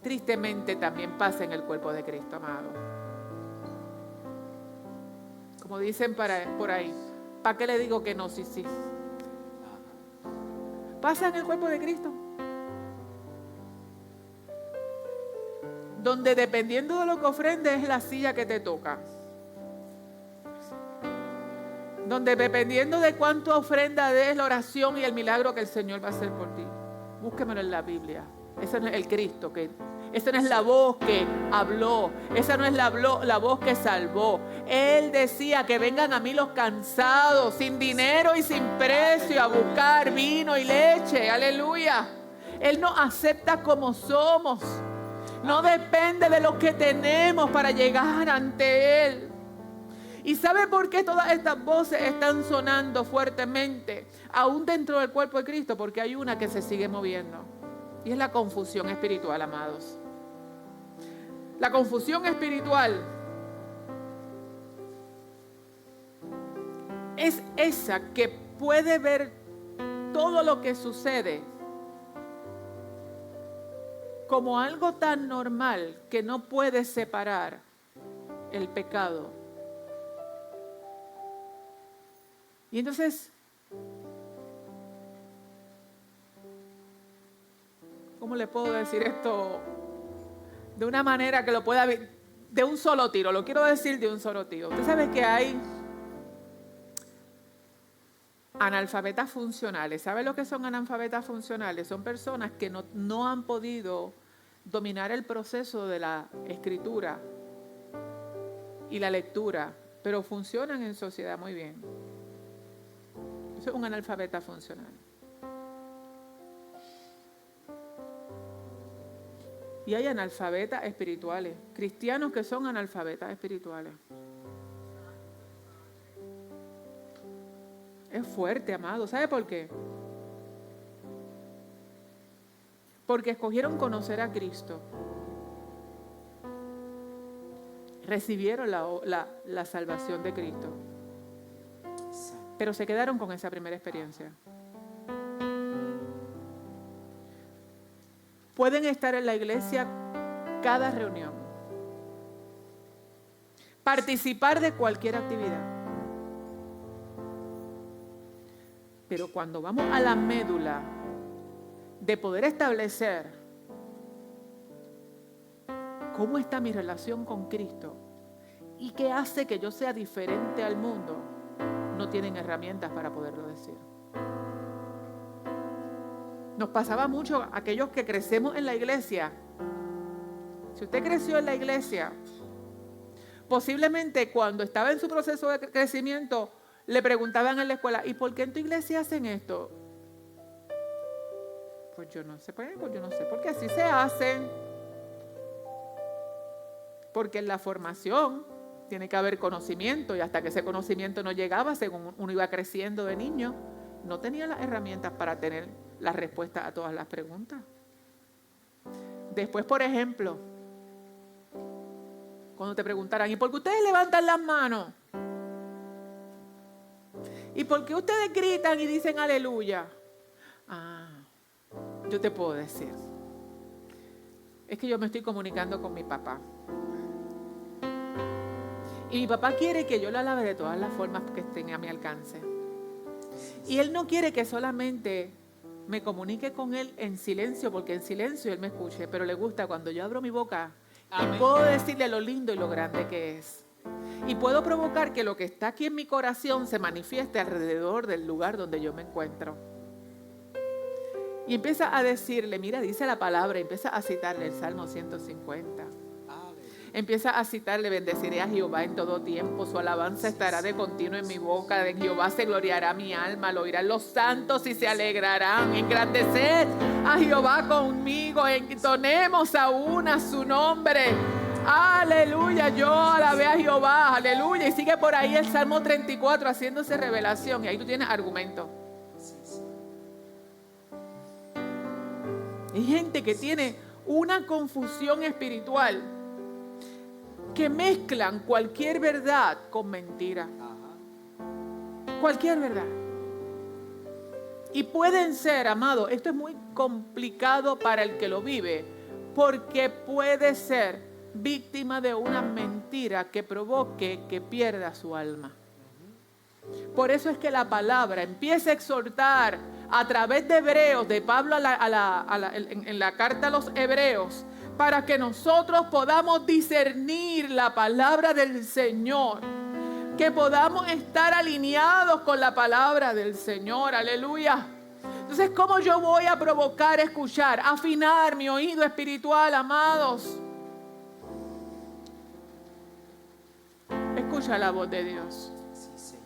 Tristemente también pasa en el cuerpo de Cristo, amado. Como dicen por ahí, ¿para qué le digo que no? Sí, sí. Pasa en el cuerpo de Cristo. Donde dependiendo de lo que ofrendes es la silla que te toca. Donde dependiendo de cuánto ofrenda des la oración y el milagro que el Señor va a hacer por ti. Búsquemelo en la Biblia. Ese no es el Cristo, Esa no es la voz que habló. Esa no es la voz que salvó. Él decía que vengan a mí los cansados, sin dinero y sin precio, a buscar vino y leche. Aleluya. Él nos acepta como somos. No depende de lo que tenemos para llegar ante Él. ¿Y sabe por qué todas estas voces están sonando fuertemente, aún dentro del cuerpo de Cristo? Porque hay una que se sigue moviendo. Y es la confusión espiritual, amados. La confusión espiritual es esa que puede ver todo lo que sucede como algo tan normal que no puede separar el pecado. Y entonces, ¿cómo le puedo decir esto de una manera que lo pueda ver de un solo tiro? Lo quiero decir de un solo tiro. Usted sabe que hay analfabetas funcionales. ¿Sabe lo que son analfabetas funcionales? Son personas que no han podido dominar el proceso de la escritura y la lectura, pero funcionan en sociedad muy bien. Eso es un analfabeta funcional. Y hay analfabetas espirituales, cristianos que son analfabetas espirituales. Es fuerte, amado. ¿Sabe por qué? Porque escogieron conocer a Cristo. Recibieron la salvación de Cristo. Pero se quedaron con esa primera experiencia. Pueden estar en la iglesia cada reunión. Participar de cualquier actividad. Pero cuando vamos a la médula de poder establecer cómo está mi relación con Cristo y qué hace que yo sea diferente al mundo, no tienen herramientas para poderlo decir. Nos pasaba mucho a aquellos que crecemos en la iglesia. Si usted creció en la iglesia, posiblemente cuando estaba en su proceso de crecimiento, le preguntaban en la escuela, ¿y por qué en tu iglesia hacen esto? Pues yo no sé, porque así se hacen. Porque en la formación tiene que haber conocimiento, y hasta que ese conocimiento no llegaba, según uno iba creciendo de niño, no tenía las herramientas para tener la respuesta a todas las preguntas. Después, por ejemplo, cuando te preguntaran, ¿y por qué ustedes levantan las manos? ¿Y por qué ustedes gritan y dicen aleluya? Yo te puedo decir, es que yo me estoy comunicando con mi papá. Y mi papá quiere que yo lo alabe de todas las formas que estén a mi alcance. Y él no quiere que solamente me comunique con él en silencio, porque en silencio él me escuche, pero le gusta cuando yo abro mi boca y puedo decirle lo lindo y lo grande que es. Y puedo provocar que lo que está aquí en mi corazón se manifieste alrededor del lugar donde yo me encuentro. Y empieza a decirle, mira, dice la palabra, empieza a citarle el Salmo 150. Empieza a citarle, bendeciré a Jehová en todo tiempo, su alabanza estará de continuo en mi boca, de Jehová se gloriará mi alma, lo oirán los santos y se alegrarán. Engrandeced a Jehová conmigo, entonemos aún a su nombre. Aleluya, yo alabé a Jehová, aleluya. Y sigue por ahí el Salmo 34 haciéndose revelación, y ahí tú tienes argumento. Hay gente que tiene una confusión espiritual, que mezclan cualquier verdad con mentira. Cualquier verdad. Y pueden ser, amado, esto es muy complicado para el que lo vive, porque puede ser víctima de una mentira que provoque que pierda su alma. Por eso es que la palabra empieza a exhortar a través de Hebreos, de Pablo en la carta a los Hebreos, para que nosotros podamos discernir la palabra del Señor, que podamos estar alineados con la palabra del Señor, aleluya. Entonces, ¿cómo yo voy a provocar escuchar, afinar mi oído espiritual, amados? Escucha la voz de Dios. Sí, Señor.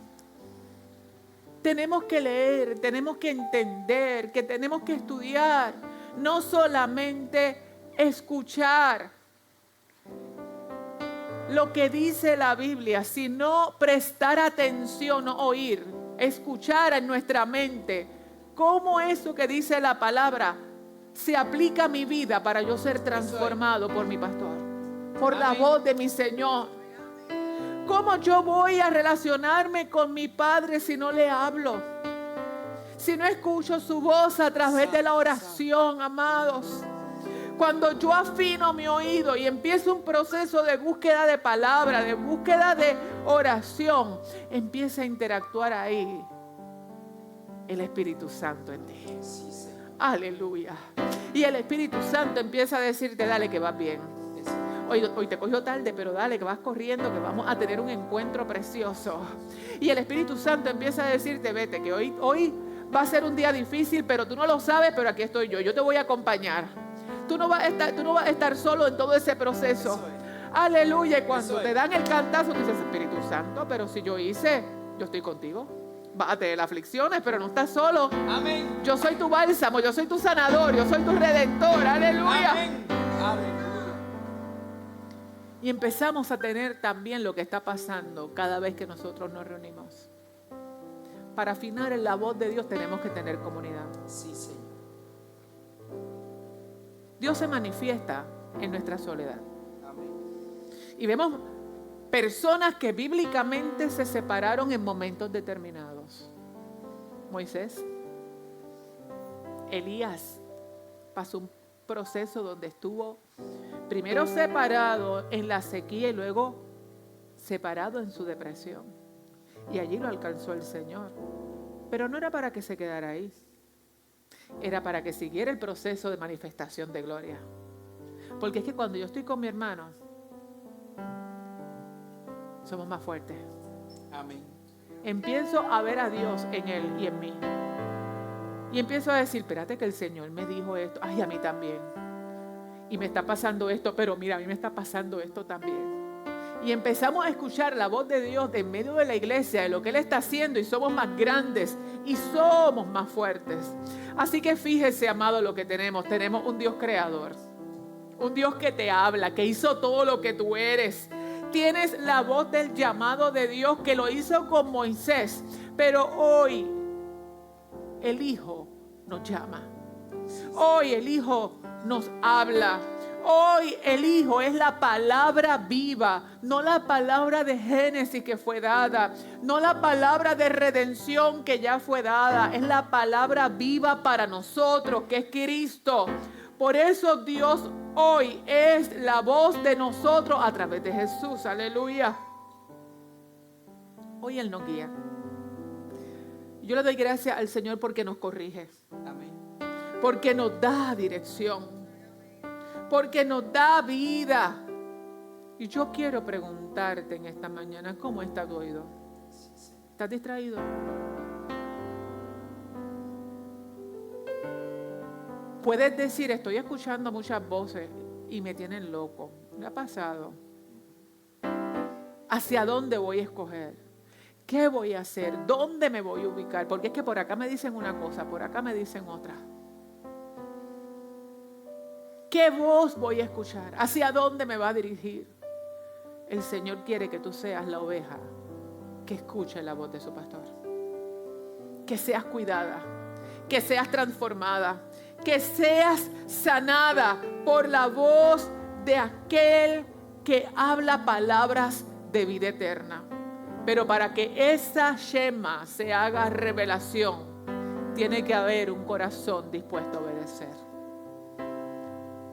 Tenemos que leer, tenemos que entender, que tenemos que estudiar, no solamente escuchar lo que dice la Biblia, sino prestar atención, no oír, escuchar en nuestra mente cómo eso que dice la palabra se aplica a mi vida para yo ser transformado por mi pastor, por la voz de mi Señor. ¿Cómo yo voy a relacionarme con mi Padre si no le hablo? Si no escucho su voz a través de la oración, amados. Cuando yo afino mi oído y empiezo un proceso de búsqueda de palabra, de búsqueda de oración, empieza a interactuar ahí el Espíritu Santo en ti. Sí, Señor. Aleluya. Y el Espíritu Santo empieza a decirte, dale que vas bien. Hoy te cogió tarde, pero dale que vas corriendo, que vamos a tener un encuentro precioso. Y el Espíritu Santo empieza a decirte, vete, que hoy va a ser un día difícil, pero tú no lo sabes, pero aquí estoy yo te voy a acompañar. Tú no vas a estar solo en todo ese proceso. Aleluya. Y cuando te dan el cantazo, tú dices, Espíritu Santo, pero si yo estoy contigo. Vas a tener aflicciones, pero no estás solo. Amén. Yo soy tu bálsamo, yo soy tu sanador, yo soy tu redentor. Aleluya. Amén. Aleluya. Y empezamos a tener también lo que está pasando cada vez que nosotros nos reunimos. Para afinar en la voz de Dios tenemos que tener comunidad. Sí, Señor. Dios se manifiesta en nuestra soledad. Amén. Y vemos personas que bíblicamente se separaron en momentos determinados. Moisés, Elías pasó un proceso donde estuvo primero separado en la sequía y luego separado en su depresión. Y allí lo alcanzó el Señor. Pero no era para que se quedara ahí. Era para que siguiera el proceso de manifestación de gloria. Porque es que cuando yo estoy con mi hermano, somos más fuertes. Amén. Empiezo a ver a Dios en él y en mí. Y empiezo a decir, espérate que el Señor me dijo esto. Ay, a mí también. Y me está pasando esto, pero mira, a mí me está pasando esto también. Y empezamos a escuchar la voz de Dios en medio de la iglesia, de lo que Él está haciendo, y somos más grandes y somos más fuertes. Así que fíjese, amado, lo que tenemos. Tenemos un Dios creador, un Dios que te habla, que hizo todo lo que tú eres. Tienes la voz del llamado de Dios que lo hizo con Moisés, pero hoy el Hijo nos llama. Hoy el Hijo nos habla. Hoy el Hijo es la palabra viva, no la palabra de Génesis que fue dada, no la palabra de redención que ya fue dada, es la palabra viva para nosotros, que es Cristo. Por eso Dios hoy es la voz de nosotros a través de Jesús. Aleluya. Hoy Él nos guía. Yo le doy gracias al Señor porque nos corrige, Amén. porque nos da dirección, porque nos da vida. Y yo quiero preguntarte en esta mañana, ¿cómo está tu oído? ¿Estás distraído? Puedes decir, estoy escuchando muchas voces y me tienen loco. ¿Me ha pasado? ¿Hacia dónde voy a escoger? ¿Qué voy a hacer? ¿Dónde me voy a ubicar? Porque es que por acá me dicen una cosa, por acá me dicen otra. ¿Qué voz voy a escuchar? ¿Hacia dónde me va a dirigir? El Señor quiere que tú seas la oveja que escuche la voz de su pastor. Que seas cuidada, que seas transformada, que seas sanada por la voz de aquel que habla palabras de vida eterna. Pero para que esa shema se haga revelación, tiene que haber un corazón dispuesto a obedecer.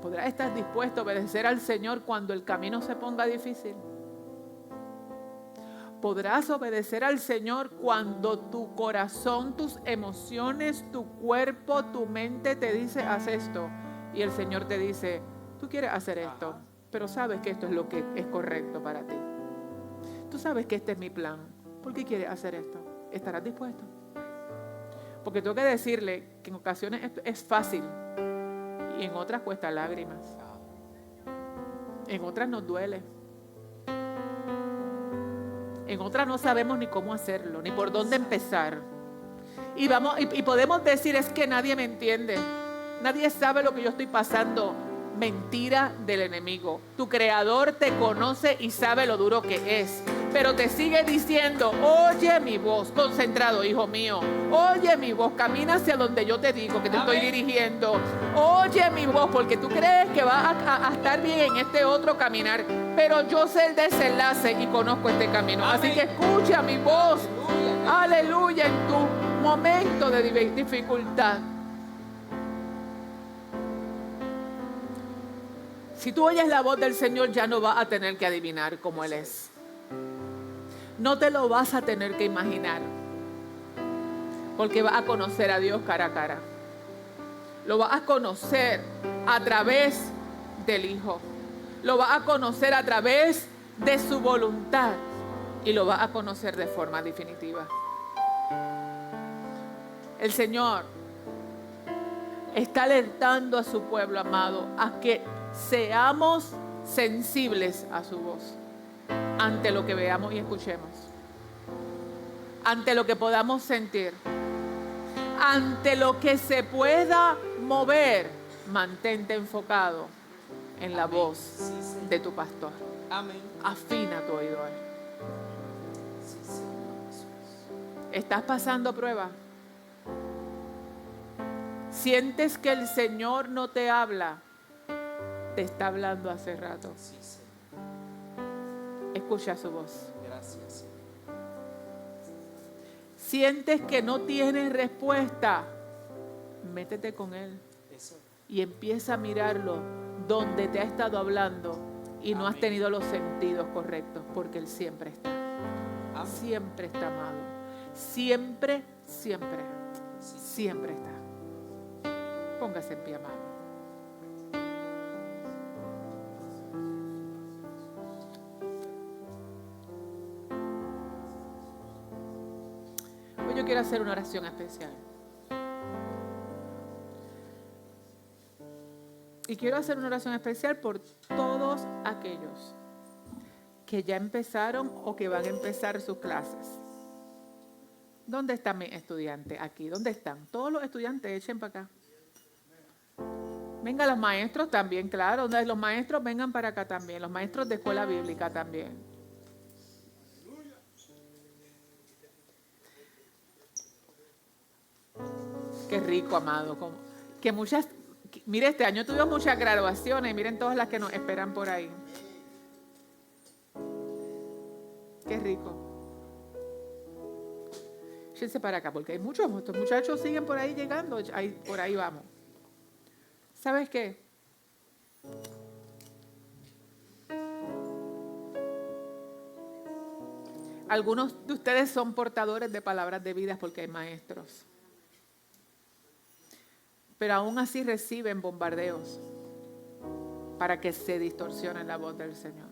¿Podrás estar dispuesto a obedecer al Señor cuando el camino se ponga difícil? ¿Podrás obedecer al Señor cuando tu corazón, tus emociones, tu cuerpo, tu mente te dice, haz esto? Y el Señor te dice, tú quieres hacer esto, pero sabes que esto es lo que es correcto para ti. Tú sabes que este es mi plan. ¿Por qué quieres hacer esto? ¿Estarás dispuesto? Porque tengo que decirle que en ocasiones es fácil y en otras cuesta lágrimas. En otras nos duele. En otras no sabemos ni cómo hacerlo, ni por dónde empezar. Y podemos decir, es que nadie me entiende. Nadie sabe lo que yo estoy pasando. Mentira del enemigo. Tu creador te conoce y sabe lo duro que es. Pero te sigue diciendo, oye mi voz, concentrado, hijo mío. Oye mi voz, camina hacia donde yo te digo que te estoy dirigiendo. Oye mi voz, porque tú crees que vas a estar bien en este otro caminar. Pero yo sé el desenlace y conozco este camino. Así que escucha mi voz. Aleluya, en tu momento de dificultad. Si tú oyes la voz del Señor, ya no vas a tener que adivinar cómo Él es. No te lo vas a tener que imaginar. Porque vas a conocer a Dios cara a cara. Lo vas a conocer a través del Hijo. Lo vas a conocer a través de su voluntad. Y lo vas a conocer de forma definitiva. El Señor está alertando a su pueblo amado a que seamos sensibles a su voz ante lo que veamos y escuchemos, ante lo que podamos sentir, ante lo que se pueda mover. Mantente enfocado en la voz de tu pastor. Amén. Afina tu oído a Él. Sí, Señor Jesús. ¿Estás pasando prueba? ¿Sientes que el Señor no te habla? Te está hablando hace rato. Sí, Señor. Escucha su voz. Gracias, Señor. ¿Sientes que no tienes respuesta? Métete con Él Eso. y empieza a mirarlo donde te ha estado hablando y no has Amén. tenido los sentidos correctos, porque Él siempre está. Amén. Siempre está, amado. Siempre, siempre, Sí, siempre está. Póngase en pie, amado. Hoy yo quiero hacer una oración especial. Y quiero hacer una oración especial por todos aquellos que ya empezaron o que van a empezar sus clases. ¿Dónde están mis estudiantes? Aquí. ¿Dónde están? Todos los estudiantes, echen para acá. Venga, los maestros también, claro. Los maestros vengan para acá también. Los maestros de escuela bíblica también. Qué rico, amado. Mire, este año tuvimos muchas graduaciones. Miren todas las que nos esperan por ahí. Qué rico. Échense para acá, porque hay muchos. Estos muchachos siguen por ahí llegando. Por ahí vamos. ¿Sabes qué? Algunos de ustedes son portadores de palabras de vida porque hay maestros. Pero aún así reciben bombardeos para que se distorsione la voz del Señor.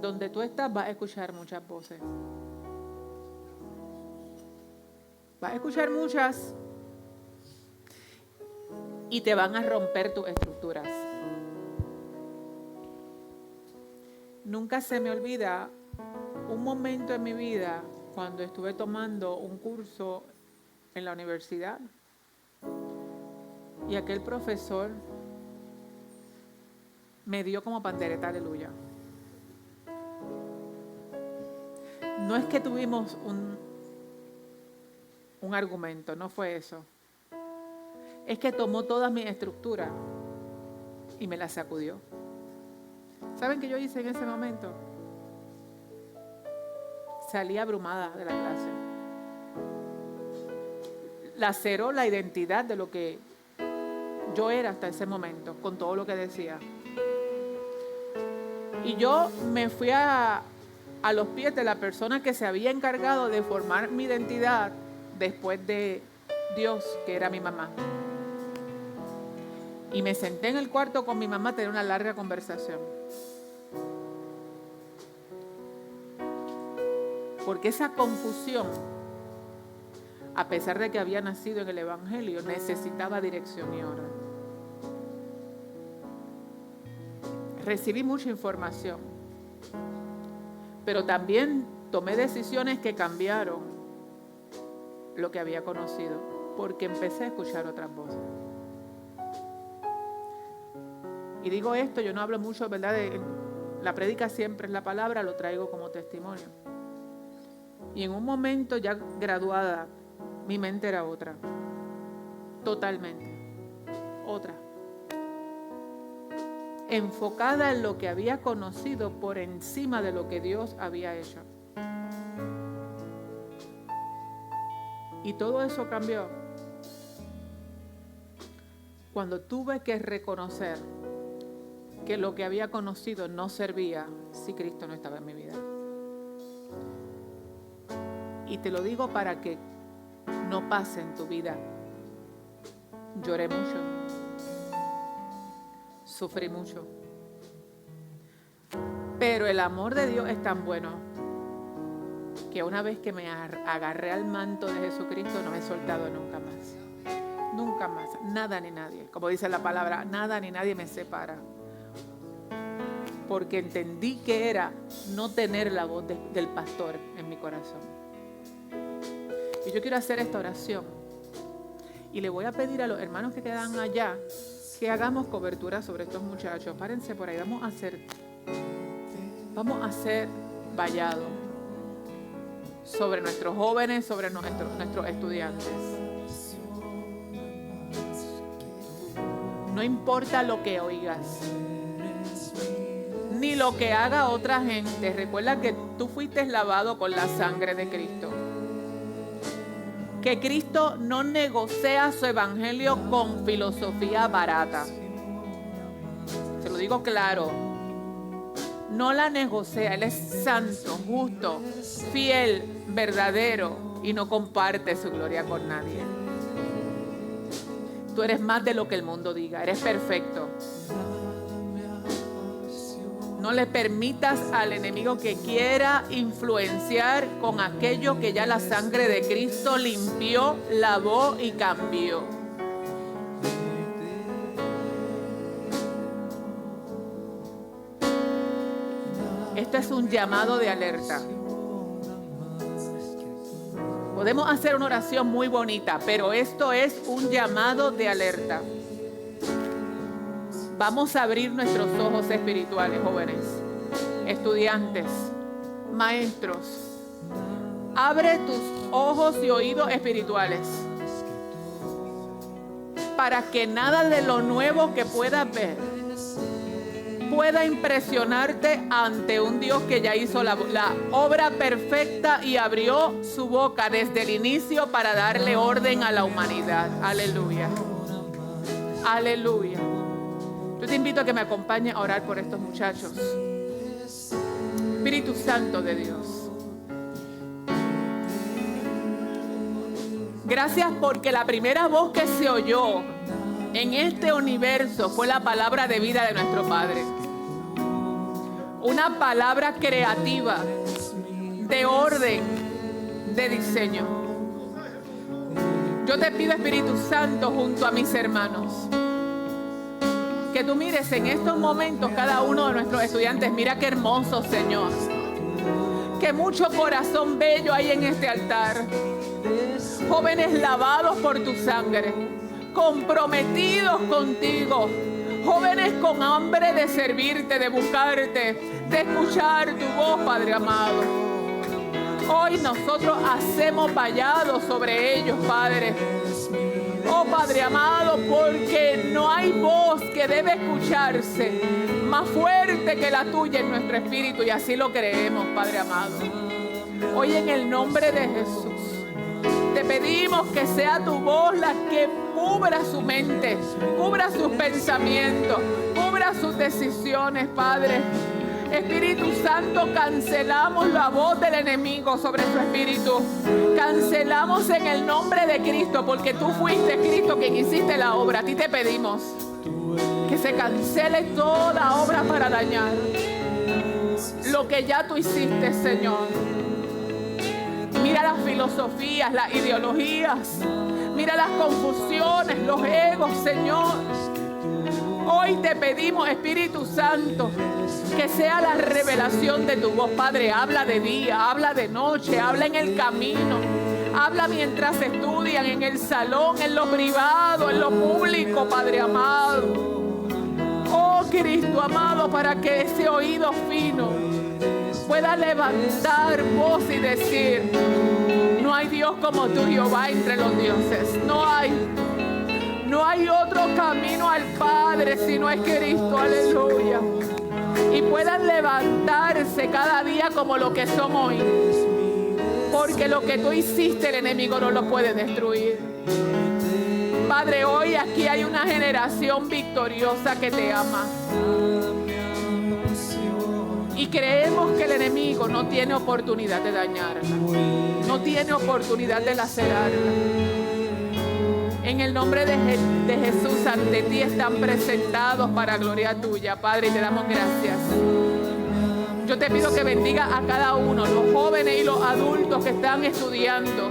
Donde tú estás vas a escuchar muchas voces. Vas a escuchar muchas y te van a romper tus estructuras. Nunca se me olvida un momento en mi vida cuando estuve tomando un curso en la universidad y aquel profesor me dio como pandereta, aleluya. No es que tuvimos un argumento, no fue eso. Es que tomó todas mis estructuras y me las sacudió. ¿Saben qué yo hice en ese momento? Salí abrumada de la clase. Laceró la identidad de lo que yo era hasta ese momento, con todo lo que decía. Y yo me fui a los pies de la persona que se había encargado de formar mi identidad después de Dios, que era mi mamá. Y me senté en el cuarto con mi mamá a tener una larga conversación. Porque esa confusión a pesar de que había nacido en el Evangelio, necesitaba dirección y orden. Recibí mucha información, pero también tomé decisiones que cambiaron lo que había conocido, porque empecé a escuchar otras voces. Y digo esto, yo no hablo mucho, ¿verdad? La prédica siempre es la palabra, lo traigo como testimonio. Y en un momento ya graduada, mi mente era otra, totalmente otra, enfocada en lo que había conocido por encima de lo que Dios había hecho. Y todo eso cambió cuando tuve que reconocer que lo que había conocido no servía si Cristo no estaba en mi vida. Y te lo digo para que no pase en tu vida. Lloré mucho, sufrí mucho, pero el amor de Dios es tan bueno que una vez que me agarré al manto de Jesucristo no me he soltado nunca más. Nunca más, nada ni nadie. Como dice la palabra, nada ni nadie me separa. Porque entendí que era no tener la voz del pastor en mi corazón. Y yo quiero hacer esta oración. Y le voy a pedir a los hermanos que quedan allá que hagamos cobertura sobre estos muchachos. Párense por ahí, vamos a hacer vallado sobre nuestros jóvenes, sobre nuestros estudiantes. No importa lo que oigas, ni lo que haga otra gente. Recuerda que tú fuiste lavado con la sangre de Cristo. Que Cristo no negocia su evangelio con filosofía barata. Se lo digo claro. No la negocia. Él es santo, justo, fiel, verdadero y no comparte su gloria con nadie. Tú eres más de lo que el mundo diga. Eres perfecto. No le permitas al enemigo que quiera influenciar con aquello que ya la sangre de Cristo limpió, lavó y cambió. Este es un llamado de alerta. Podemos hacer una oración muy bonita, pero esto es un llamado de alerta. Vamos a abrir nuestros ojos espirituales, jóvenes, estudiantes, maestros. Abre tus ojos y oídos espirituales para que nada de lo nuevo que puedas ver pueda impresionarte ante un Dios que ya hizo la obra perfecta y abrió su boca desde el inicio para darle orden a la humanidad. Aleluya. Aleluya. Yo te invito a que me acompañes a orar por estos muchachos. Espíritu Santo de Dios. Gracias porque la primera voz que se oyó en este universo fue la palabra de vida de nuestro Padre. Una palabra creativa, de orden, de diseño. Yo te pido, Espíritu Santo, junto a mis hermanos, que tú mires en estos momentos cada uno de nuestros estudiantes. Mira qué hermoso, Señor. Que mucho corazón bello hay en este altar. Jóvenes lavados por tu sangre, comprometidos contigo. Jóvenes con hambre de servirte, de buscarte, de escuchar tu voz, Padre amado. Hoy nosotros hacemos vallado sobre ellos, Padre. Oh Padre amado, porque no hay voz que debe escucharse más fuerte que la tuya en nuestro espíritu, y así lo creemos, Padre amado. Hoy en el nombre de Jesús te pedimos que sea tu voz la que cubra su mente, cubra sus pensamientos, cubra sus decisiones, Padre. Espíritu Santo, cancelamos la voz del enemigo sobre su espíritu. Cancelamos en el nombre de Cristo, porque tú fuiste, Cristo, quien hiciste la obra. A ti te pedimos que se cancele toda obra para dañar lo que ya tú hiciste, Señor. Mira las filosofías, las ideologías. Mira las confusiones, los egos, Señor. Hoy te pedimos, Espíritu Santo, que sea la revelación de tu voz, Padre. Habla de día, habla de noche, habla en el camino. Habla mientras estudian, en el salón, en lo privado, en lo público, Padre amado. Oh, Cristo amado, para que ese oído fino pueda levantar voz y decir: no hay Dios como tú, Jehová, entre los dioses. No hay otro camino al Padre si no es Cristo. Aleluya. Y puedan levantarse cada día como lo que son hoy. Porque lo que tú hiciste, el enemigo no lo puede destruir. Padre, hoy aquí hay una generación victoriosa que te ama. Y creemos que el enemigo no tiene oportunidad de dañarla. No tiene oportunidad de lacerarla. En el nombre de Jesús, ante ti están presentados para gloria tuya, Padre, y te damos gracias. Yo te pido que bendiga a cada uno, los jóvenes y los adultos que están estudiando.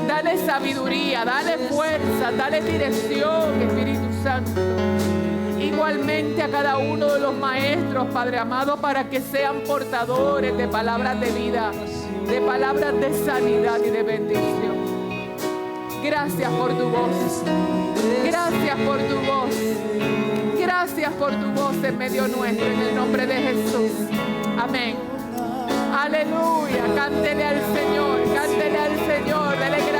Dale sabiduría, dale fuerza, dale dirección, Espíritu Santo. Igualmente a cada uno de los maestros, Padre amado, para que sean portadores de palabras de vida, de palabras de sanidad y de bendición. Gracias por tu voz. Gracias por tu voz. Gracias por tu voz en medio nuestro, en el nombre de Jesús. Amén. Aleluya. Cántele al Señor. Cántele al Señor. Dele gracias.